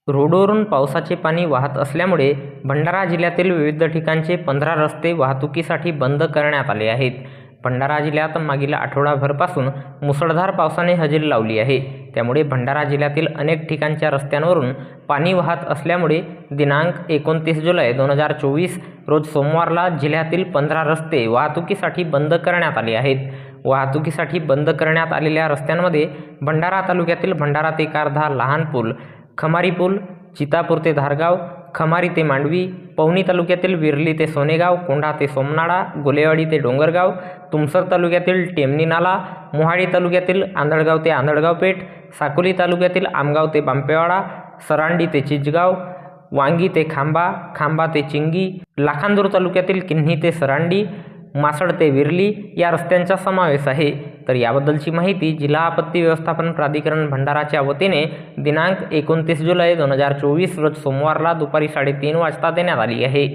रोडवरून पावसाचे पाणी वाहत असल्यामुळे भंडारा जिल्ह्यातील विविध ठिकाणचे 15 रस्ते वाहतुकीसाठी बंद करण्यात आले आहेत. भंडारा जिल्ह्यात मागील आठवडाभरापासून मुसळधार पावसाने हजेरी लावली आहे. त्यामुळे भंडारा जिल्ह्यातील अनेक ठिकाणच्या रस्त्यांवरून पाणी वाहत असल्यामुळे दिनांक 29 जुलै 2024 रोज सोमवारला जिल्ह्यातील 15 रस्ते वाहतुकीसाठी बंद करण्यात आले आहेत. वाहतुकीसाठी बंद करण्यात आलेल्या रस्त्यांमध्ये भंडारा तालुक्यातील भंडारा ते कारधा लहान पूल, खमारी पूल, चितापूर ते धारगाव, खमारी ते मांडवी, पवनी तालुक्यातील विरली ते सोनेगाव, कोंढा ते सोमनाडा, गोलेवाडी ते डोंगरगाव, तुमसर तालुक्यातील टेमणी नाला, मोहाडी तालुक्यातील आंधळगाव ते आंधळगाव पेठ, साकोली तालुक्यातील आमगाव ते बांपेवाडा, सरांडी ते चिचगाव, वांगी ते खांबा, खांबा ते चिंगी, लाखांदूर तालुक्यातील किन्ही ते सरांडी, मासळ ते विरली या रस्त्यांचा समावेश आहे. तर याबद्दलची माहिती जिल्हा आपत्ती व्यवस्थापन प्राधिकरण भंडाराच्या वतीने दिनांक 29 जुलै 2024 रोज सोमवारला दुपारी 3:30 वाजता देण्यात आली आहे.